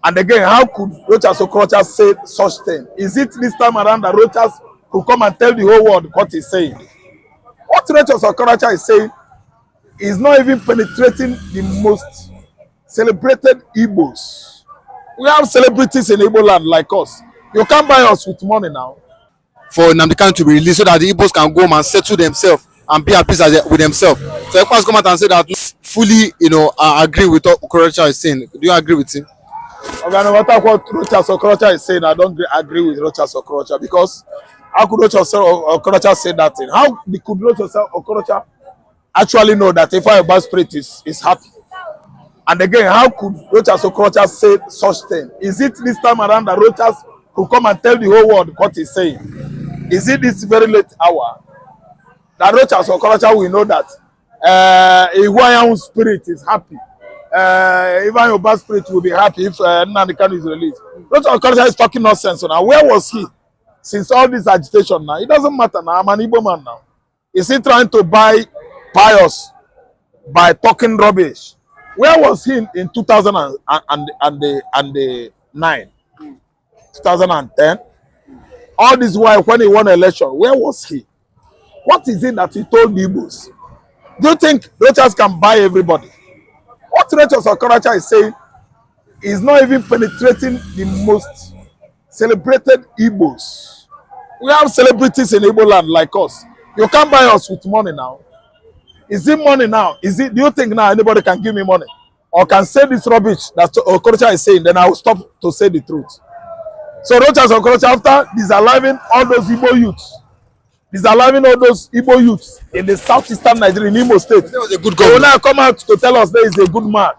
And again, how could rochasokorocha say such thing? Is it this time around that Rochas could come and tell the whole world what he's saying? What rochasokorocha is saying is not even penetrating the most celebrated Igbos. We have celebrities in Igbo land like us. You can't buy us with money now. For nnamdikanu to be released so that the Igbos can go home and settle themselves and be at peace with themselves. So ekpa has come out and said that fully, agree with what Okorocha is saying. Do you agree with him? Okay, no matter what rochasokorocha is saying, I don't agree with rochasokorocha, because how could rochasokorocha say that thing? How could rochasokorocha actually know that Ifeanyi spirit is happy? And again, how could rochasokorocha say such thing? Is it this time around that Rochas could come and tell the whole world what he's saying? Is it this very late hour that rochasokorocha will know that Ifeanyi spirit is happy? Even Ubah spirit will be happy if nnamdikanu is released. Okorocha is talking nonsense now. Where was he since all this agitation now? It doesn't matter now. I'm an Igbo man now. Is he trying to buy pious by talking rubbish? Where was he in 2009, 2010? All this while when he won election, where was he? What is it that he told the Igbos? Do you think Rochas can buy everybody? What rochasokorocha is saying is not even penetrating the most celebrated Igbos. We have celebrities in Igbo land like us. You can't buy us with money now. Is it money now? Do you think now anybody can give me money or can say this rubbish that Okorocha is saying? Then I will stop to say the truth. So rochasokorocha, after disallowing all those Igbo youths, in the southeastern Nigeria, in Imo State, That was a good they will government. now come out to tell us there is a good man.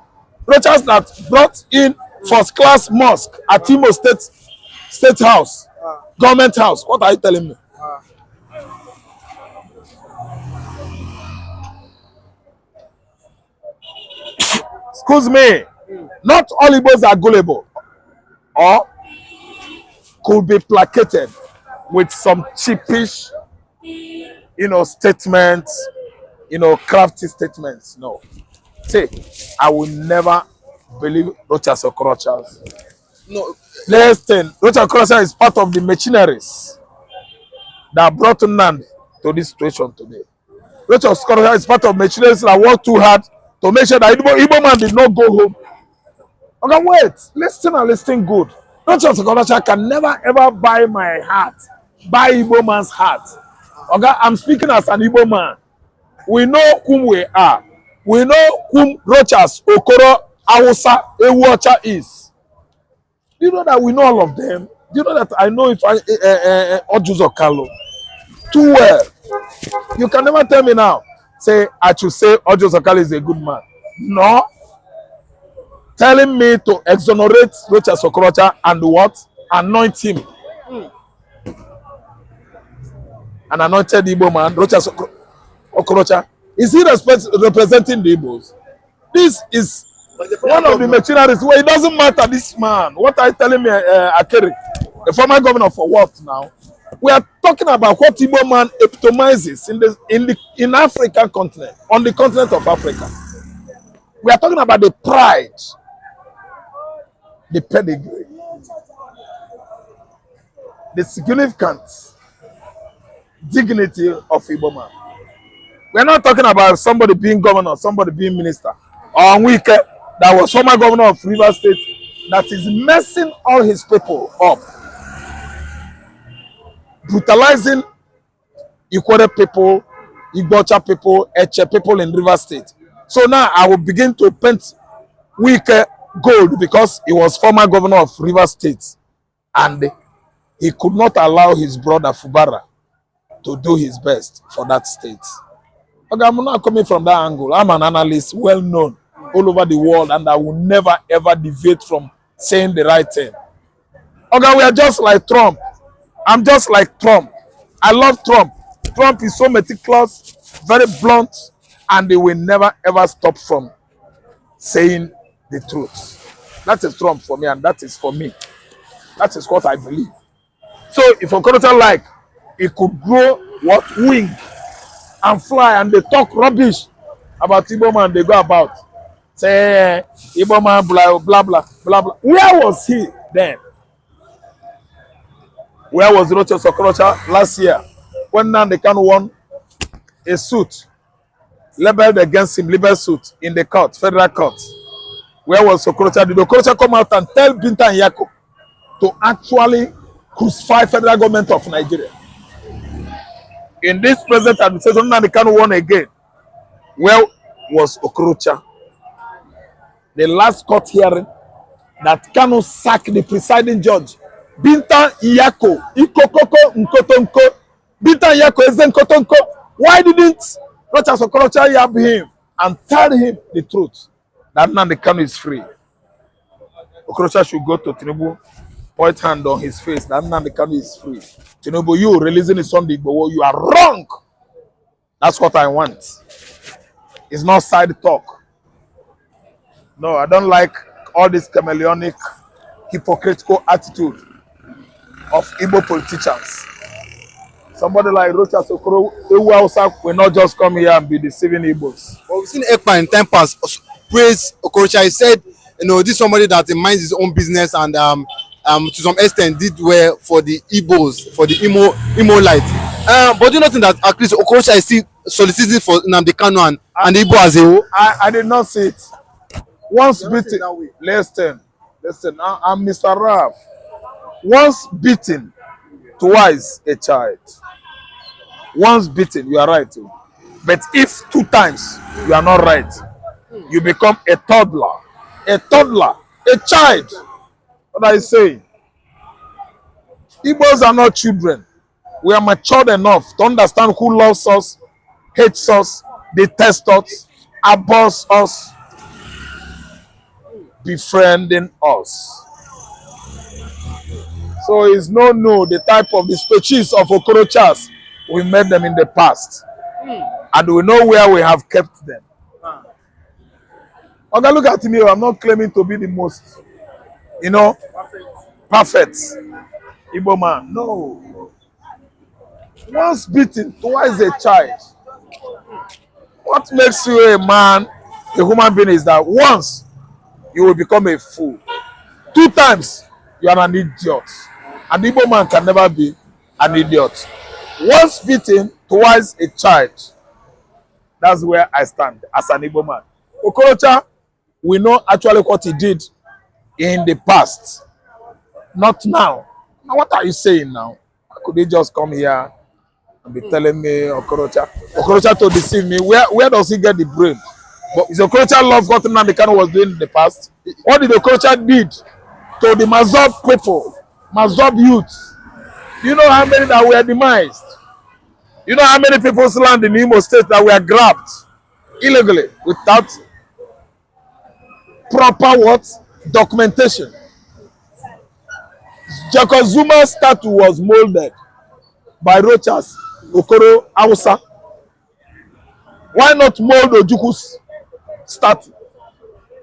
Rochas that brought in first class mosque at Imo State House, government house. What are you telling me? Excuse me. Not all Igbos are gullible or could be placated with some cheapish, statements, crafty statements. No. See, I will never believe rochasokorocha. No. Listen, rochasokorocha is part of the machineries that brought Nnamdi to this situation today. Rochasokorocha is part of machineries that worked too hard to make sure that Igbo man did not go home. Okay, wait, listen good. Rochasokorocha can never ever buy my heart, buy Igbo man's heart. Okay, I'm speaking as an Igbo man. We know whom we are. We know whom Rochas, Okoro, Awusa, Ewuocha is. Do you know that we know all of them? Do you know that I know if Ojuzokalo too well? You can never tell me now, say, I should say Ojuzokalo is a good man. No. Telling me to exonerate rochasokorocha and what? Anoint him. An anointed Igbo man, rochasokorocha. Is he representing the Igbos? This is one of the machineries where it doesn't matter this man. What are you telling me, Akere? The former governor for what now? We are talking about what Igbo man epitomizes in African continent, on the continent of Africa. We are talking about the pride, the pedigree, the significant dignity of Igbo man. We're not talking about somebody being governor, somebody being minister, or Wike that was former governor of Rivers State that is messing all his people up, brutalizing Ikwere people, Igbocha people, Eche people in Rivers State. So now I will begin to paint Wike gold because he was former governor of Rivers State and he could not allow his brother Fubara to do his best for that state. Okay, I'm not coming from that angle. I'm an analyst, well known all over the world, and I will never ever deviate from saying the right thing. Okay, we are just like Trump. I'm just like Trump. I love Trump. Trump is so meticulous, very blunt, and they will never ever stop from saying the truth. That is Trump for me, and that is for me. That is what I believe. So if Okorocha like, it could grow what? Wing and fly, and they talk rubbish about Igbo man they go about. Say, Igbo man, blah, blah, blah, blah, blah. Where was he then? Where was Rochasokorocha last year? When nnamdikanu won a suit labeled against him, libel suit in the court, federal court. Where was Okorocha? Did Okorocha come out and tell Binta and Yako to actually crucify federal government of Nigeria? In this present administration, nnamdikanu won again. Where was Okorocha? The last court hearing that Kanu sacked the presiding judge. Binta Yako, Ikokoko Nkotonko, Binta Yako Ezenkotonko. Why didn't rochasokorocha yab him and tell him the truth that nnamdikanu is free? Okorocha should go to Tinubu, point hand on his face that nnamdikanu is free. Tinubu, you releasing his son Igbo, you are wrong. That's what I want. It's not side talk. No, I don't like all this chameleonic, hypocritical attitude of Igbo politicians. Somebody like rochasokorocha will not just come here and be deceiving Igbos. But we've seen Ekpa in time past praise Okorocha. He said, this is somebody that minds his own business and to some extent did well for the Igbos, for the Imo light. But do you not think that at least Okorocha is still soliciting for nnamdikanu and Igbo as a whole? I did not see it. Once beaten, listen, I'm Mr. Raf. Once beaten, twice a child. Once beaten, you are right. But if 2 times you are not right, you become a toddler, a child. What are you saying? Igbos are not children. We are matured enough to understand who loves us, hates us, detests us, abhors us, befriending us. So it's no the type of the species of Okorochas. We met them in the past. And we know where we have kept them. Okay, look at me. I'm not claiming to be the most, perfect Igbo man. No. Once beaten, twice a child. What makes you a man, a human being, is that once you will become a fool. 2 times you are an idiot. An Igbo man can never be an idiot. Once beaten, twice a child. That's where I stand as an Igbo man. Okorocha, we know actually what he did in the past. Not now. Now what are you saying now? Could he just come here and be telling me Okorocha to deceive me? Where does he get the brain? But is Okorocha love what nnamdikanu was doing in the past? What did Okorocha did to the Mazob people, Mazob youths? You know how many that were demised? You know how many people's land in Imo State that were grabbed illegally without proper documentation? Jacob Zuma's statue was molded by Rochas Okoro Hausa. Why not mold Ojuku's statue?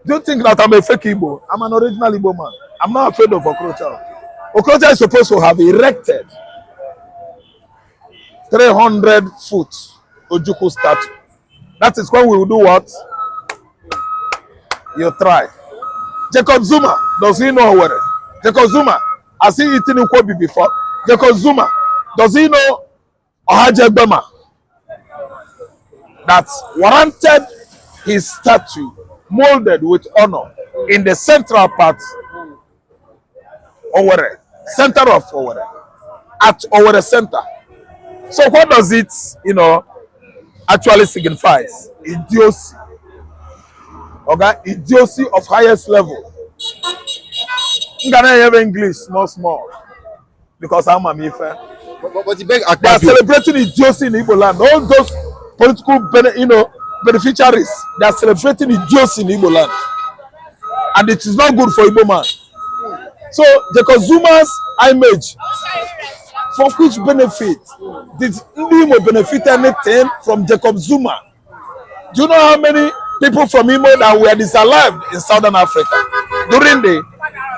Do you think that I'm a fake Igbo? I'm an original Igbo man. I'm not afraid of Okorocha. Okorocha is supposed to have erected 300-foot Ojuku statue. That is when we will do what? You try. Jacob Zuma, does he know Owerri? Jacob Zuma, has he eaten Nkwobi before? Jacob Zuma, does he know Ohajegbema? That warranted his statue molded with honor in the central part Owerri, center of Owerri, at Owerri center. So what does it, actually signifies? Idiocy. Okay, idiocy of highest level. I'm gonna have English small because I'm a Mife. But they are celebrating idiocy in Igbo land. All those political, beneficiaries, they are celebrating idiocy in Igbo land, and it is not good for Igbo man. So Jacob Zuma's image, for which benefit did Imo benefit anything from Jacob Zuma? Do you know how many people from Imo that were disallowed in Southern Africa during the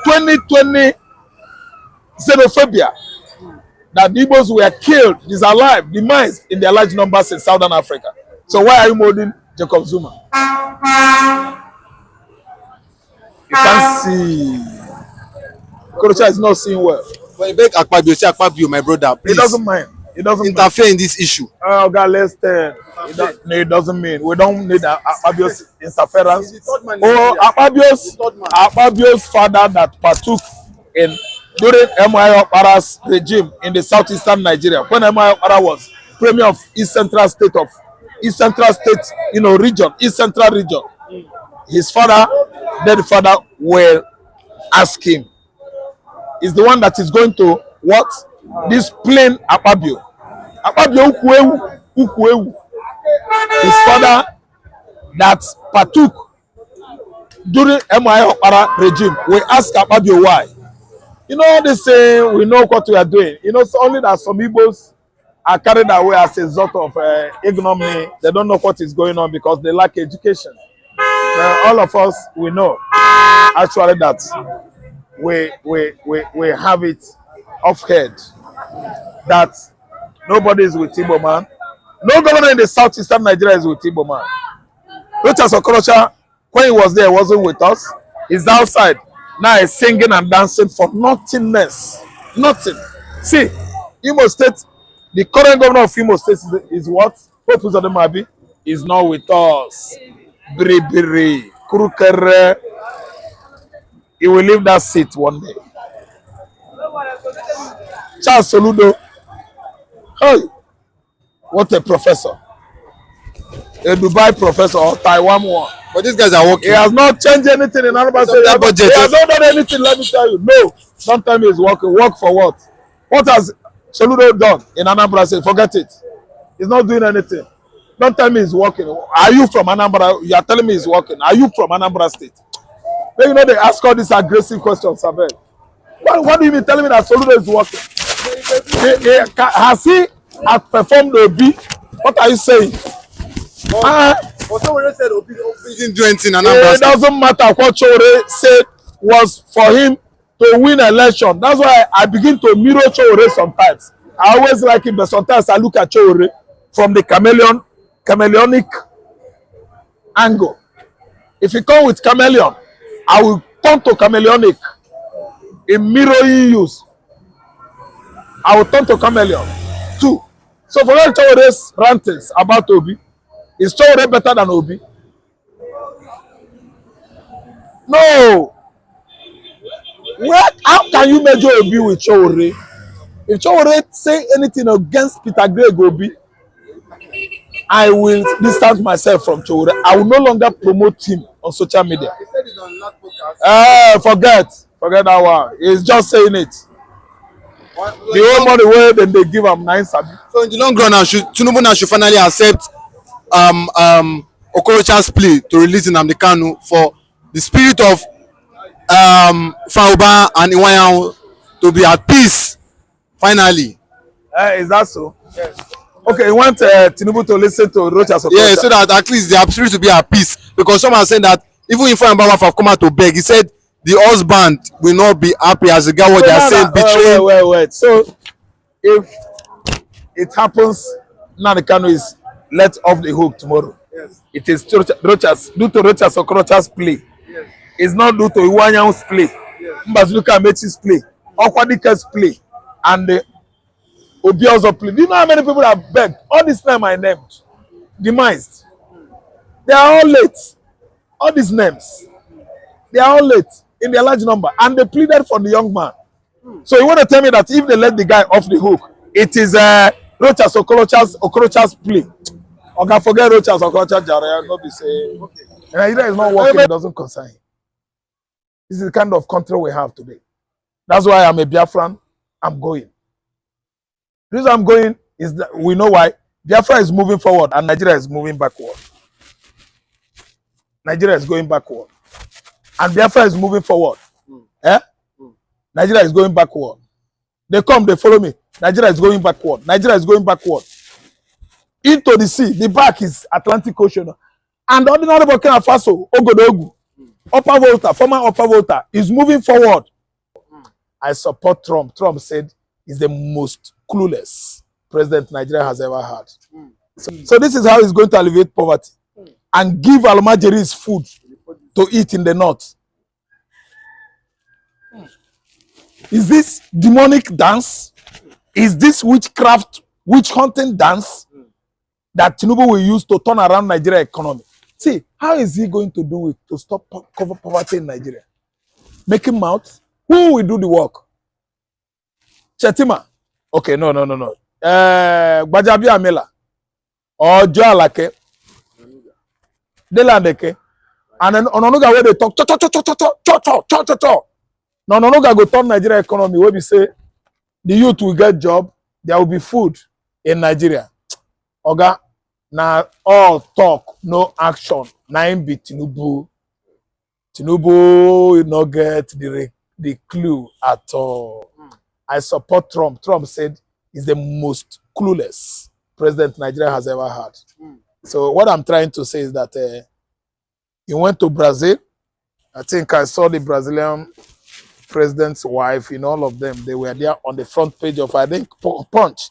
2020 xenophobia? That the Igbos were killed, disallowed, demised in their large numbers in Southern Africa. So why are you molding Jacob Zuma? You can't see. Okorocha is not seeing well. But you beg Akpabio, say Akpabio, my brother, He please doesn't mind. He doesn't interfere in this issue. mind. Oh God, let's no, it doesn't mean. We don't need Akpabio's interference. Oh, Akpabio's father that partook in during M.I. Okpara's regime in the southeastern Nigeria, when M.I. Okpara was premier of East Central State, region, East Central region. His father, then father will ask him. Is the one that is going to what? Discipline Akpabio. Akpabio Ukwewu. His father that partook during M.I. Okpara regime will ask Akpabio why. You know, they say we know what we are doing. You know, so only that some Igbos are carried away as a result of ignominy. They don't know what is going on because they lack education. All of us, we know actually that we have it off head that nobody is with Igbo man. No governor in the southeastern Nigeria is with Igbo man. Rochasokorocha, when he was there, wasn't with us. He's outside. Now he's singing and dancing for nothingness. Nothing. See, Imo State, the current governor of Imo State is what? Hope Uzodinma is not with us. Biri, Kurukere. He will leave that seat one day. Charles Soludo. Hey, what a professor. A Dubai professor or Taiwan one. But these guys are working. He has not changed anything in Anambra State. He has not done anything, let me tell you. No. Don't tell me he's working. Work for what? What has Soludo done in Anambra State? Forget it. He's not doing anything. Don't tell me he's working. Are you from Anambra? You are telling me he's working. Are you from Anambra State? Then you know they ask all these aggressive questions, Abel. What do you mean telling me that Soludo is working? Has he outperformed Obi? What are you saying? But someone said Obi didn't do anything. It doesn't matter what Chowore said was for him to win election. That's why I begin to mirror Chowore sometimes. I always like him, but sometimes I look at Chowore from the chameleonic angle. If you come with chameleon, I will turn to chameleonic. In mirroring use, I will turn to chameleon too. So for all Chowore's rantings about Obi, is Chowore better than Obi? No. How can you measure Obi with Chowore? If Chowore say anything against Peter Greg Obi, I will distance myself from Chowore. I will no longer promote him on social media. He said it on last podcast. Forget that one. He's just saying it. The whole money where then they give him 9 sabi. So in the long run, Tinubu now should finally accept Okorocha's plea to release nnamdikanu for the spirit of Ubah and Ifeanyi to be at peace finally. Is that so? Yes. Okay, you want Tinubu to listen to rochasokorocha? Yeah, so that at least they are spirit to be at peace, because someone said that even if Ifeanyi have come out to beg, he said the husband will not be happy as the girl what they are saying betraying. Wait. So if it happens, nnamdikanu is let off the hook tomorrow. Yes. It is due to rochasokorocha's plea. Yes. It's not due to Ifeanyi's plea. Yes. Mbazuka Amechi's plea. Okwadike's plea. And the Obio's plea. Do you know how many people have begged? All this time I named. Demised. They are all late. All these names. They are all late in their large number. And they pleaded for the young man. So you want to tell me that if they let the guy off the hook, it is Okorocha's plea. Okay, forget rochasokorocha jare. Not be saying Nigeria is not working. It doesn't concern him. This is the kind of country we have today. That's why I'm a Biafran. I'm going. The reason I'm going is that we know why. Biafra is moving forward and Nigeria is moving backward. Nigeria is going backward. And Biafra is moving forward. Nigeria is going backward. They come, they follow me. Nigeria is going backward. Nigeria is going backward. Into the sea. The back is Atlantic Ocean. And the ordinary Burkina Faso, Ogodogu, Upper Volta, former Upper Volta, is moving forward. I support Trump. Trump said he's the most clueless president Nigeria has ever had. So this is how he's going to alleviate poverty and give Almajiris food to eat in the north. Is this demonic dance? Is this witchcraft, witch hunting dance that Tinubu will use to turn around Nigeria economy? See, how is he going to do it to stop cover poverty in Nigeria? Making mouth? Who will do the work? Chetima. Okay, no. Gbajabi Amela. Or Joe Alake. Delandeke. And then Ononuga where they talk. No, Ononuga go turn Nigeria economy where we say the youth will get job, there will be food in Nigeria. Oga, now all talk, no action. Nine be Tinubu. Tinubu will not get the clue at all. I support Trump. Trump said he's the most clueless president Nigeria has ever had. So what I'm trying to say is that he went to Brazil. I think I saw the Brazilian president's wife, in all of them. They were there on the front page of, I think, Punch.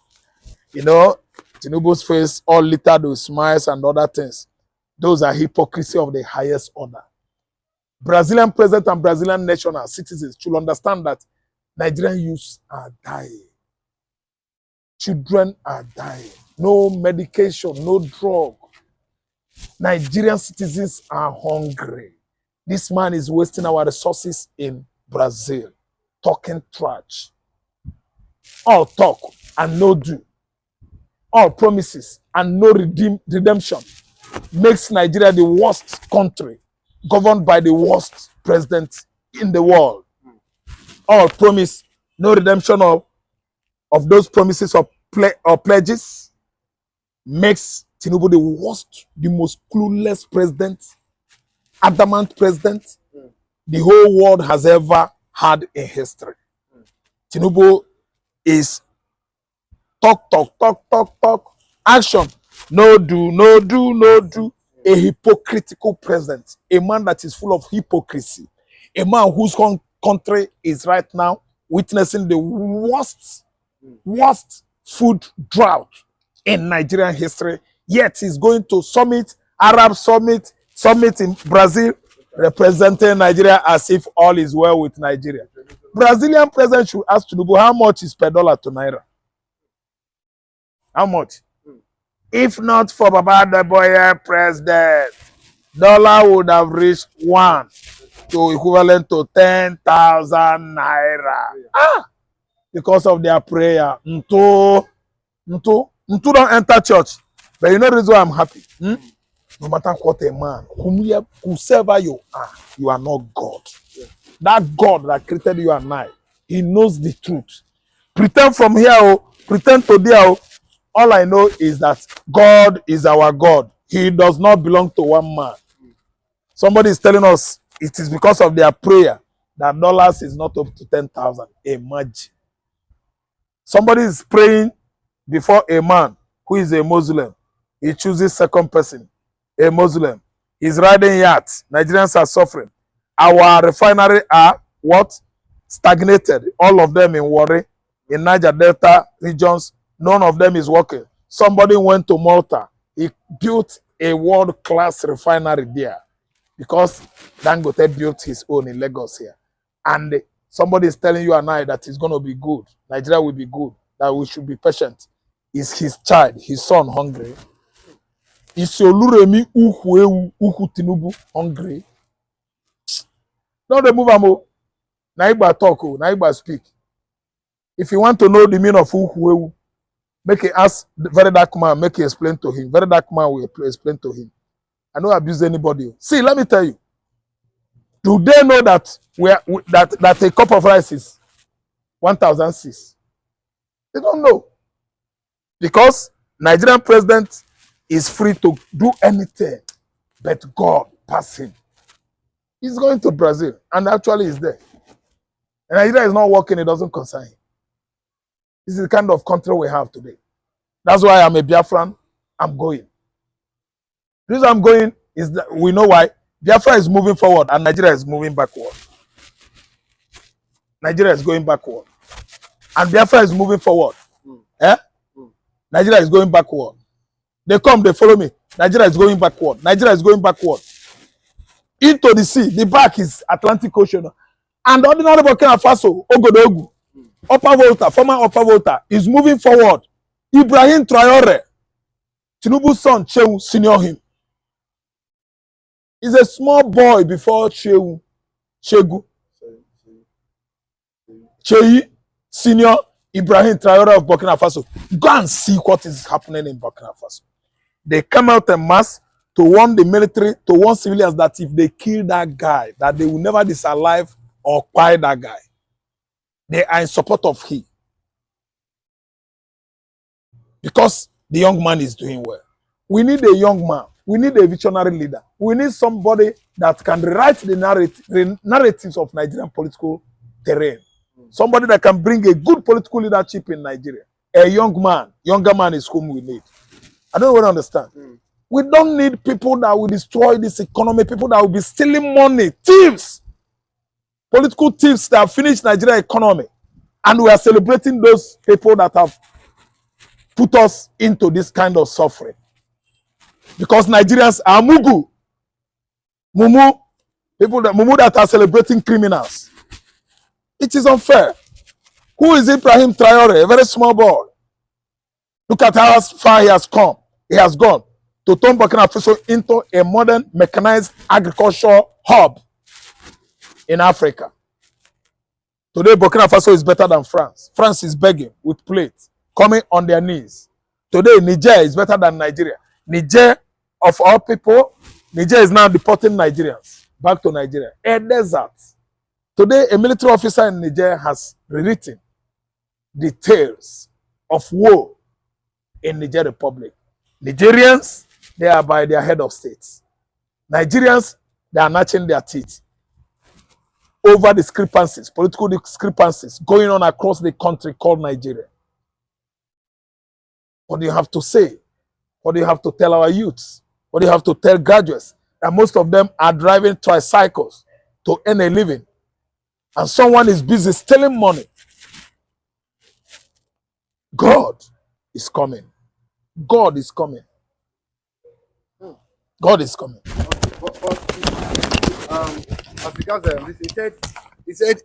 You know, Tinubu's face all littered with smiles and other things. Those are hypocrisy of the highest order. Brazilian president and Brazilian national citizens should understand that Nigerian youths are dying. Children are dying. No medication, no drug. Nigerian citizens are hungry. This man is wasting our resources in Brazil, talking trash. All talk and no do. All promises and no redemption makes Nigeria the worst country governed by the worst president in the world. All promise, no redemption of those promises or pledges makes Tinubu the worst, the most clueless president, adamant president the whole world has ever had in history. Tinubu is talk, action, no do, a hypocritical president, a man that is full of hypocrisy, a man whose country is right now witnessing the worst food drought in Nigerian history, yet he's going to Arab summit in Brazil, representing Nigeria as if all is well with Nigeria. Brazilian president should ask Tinubu how much is per dollar to Naira. How much? If not for Baba the Boy president, dollar would have reached 1 to equivalent to 10,000 Naira. Because of their prayer. Ntu don't enter church. But you know the reason why I'm happy. No matter what a man, whosoever you are not God. That God that created you and I, he knows the truth. Pretend from here, pretend to there. All I know is that God is our God. He does not belong to one man. Somebody is telling us it is because of their prayer that dollars is not up to 10,000. Imagine. Somebody is praying before a man who is a Muslim. He chooses second person, a Muslim. He's riding yachts. Nigerians are suffering. Our refinery are what? Stagnated. All of them in worry. In Niger Delta regions, none of them is working. Somebody went to Malta. He built a world-class refinery there because Dangote built his own in Lagos here. And somebody is telling you and I that it's going to be good. Nigeria will be good. That we should be patient. Is his child, his son, hungry? Is Oluremi Uhu Tinubu hungry? Don't remove Amo. Naiba talk, Naiba speak. If you want to know the meaning of Uhu, make it ask the very dark man, make it explain to him. Very dark man will explain to him. I don't abuse anybody. See, let me tell you. Do they know that that a cup of rice is 1,006? They don't know. Because Nigerian president is free to do anything, but God pass him. He's going to Brazil, and actually he's there. And Nigeria is not working, it doesn't concern him. This is the kind of country we have today. That's why I'm a Biafran. I'm going. The reason I'm going is that we know why. Biafra is moving forward and Nigeria is moving backward. Nigeria is going backward. And Biafra is moving forward. Nigeria is going backward. They come, they follow me. Nigeria is going backward. Nigeria is going backward. Into the sea. The back is Atlantic Ocean. And ordinary Burkina Faso, Ogodogu, Upper Volta, former Upper Volta, is moving forward. Ibrahim Traore, Tinubu's son, Chewu, senior him. He's a small boy before Chegu, Cheyi, senior Ibrahim Traore of Burkina Faso. Go and see what is happening in Burkina Faso. They come out en masse to warn the military, to warn civilians that if they kill that guy, that they will never disalive or quiet that guy. They are in support of him. Because the young man is doing well. We need a young man. We need a visionary leader. We need somebody that can rewrite the narratives of Nigerian political terrain. Somebody that can bring a good political leadership in Nigeria. A young man. Younger man is whom we need. I don't really understand. We don't need people that will destroy this economy, people that will be stealing money, thieves, political thieves that have finished Nigeria economy. And we are celebrating those people that have put us into this kind of suffering. Because Nigerians are mugu, people that are celebrating criminals. It is unfair. Who is Ibrahim Traore? A very small boy. Look at how far he has come. He has gone to turn Burkina Faso into a modern mechanized agriculture hub in Africa. Today, Burkina Faso is better than France. France is begging with plates, coming on their knees. Today, Niger is better than Nigeria. Niger, of all people, Niger is now deporting Nigerians back to Nigeria. A desert. Today, a military officer in Niger has rewritten the tales of war in Niger Republic. Nigerians, they are by their head of states. Nigerians, they are gnashing their teeth over discrepancies, political discrepancies going on across the country called Nigeria. What do you have to say? What do you have to tell our youths? What do you have to tell graduates? And most of them are driving tricycles to earn a living. And someone is busy stealing money. God is coming. God is coming. God is coming. As regards he said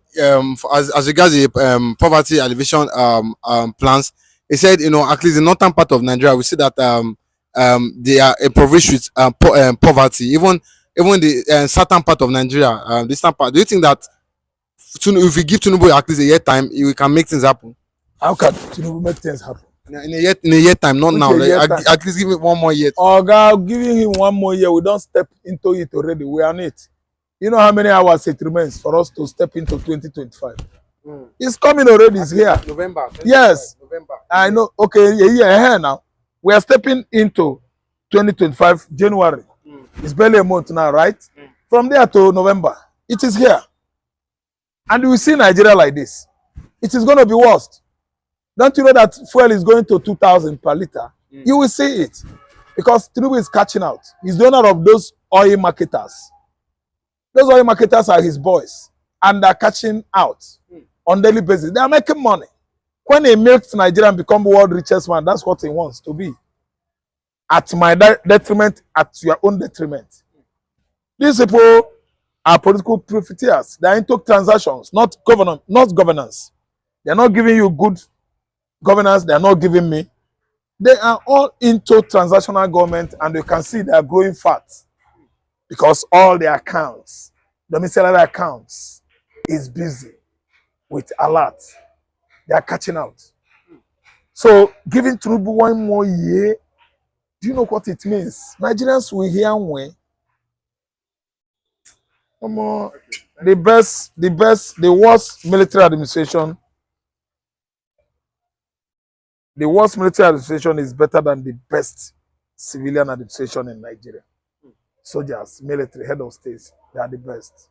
as regards the poverty alleviation plans, he said, at least the northern part of Nigeria, we see that they are impoverished with poverty. Even the southern part of Nigeria, this part. Do you think that if we give Tinubu at least a year time, we can make things happen? How can Tinubu make things happen? In a year time, not now. At least give it one more year. Oh God, giving him one more year, we don't step into it already. We are on it. You know how many hours it remains for us to step into 2025? It's coming already. It's here. November. Yes. November. I know. Okay, a year ahead now. We are stepping into 2025 January. It's barely a month now, right? From there to November, it is here. And we see Nigeria like this. It is going to be worse. Don't you know that fuel is going to 2,000 per liter? You will see it. Because Tinubu is catching out. He's the owner of those oil marketers. Those oil marketers are his boys. And they're catching out on daily basis. They are making money. When he makes Nigeria become the world richest man, that's what he wants to be. At my detriment, at your own detriment. These people are political profiteers. They are into transactions, not governance. They are not giving you good governance. They are not giving me. They are all into transactional government, and you can see they are growing fat because all their accounts, domiciliary accounts, is busy with alert. They are catching out. So giving Tinubu one more year, do you know what it means? Nigerians will hear when the worst military administration. The worst military administration is better than the best civilian administration in Nigeria. Soldiers, military, head of states, they are the best.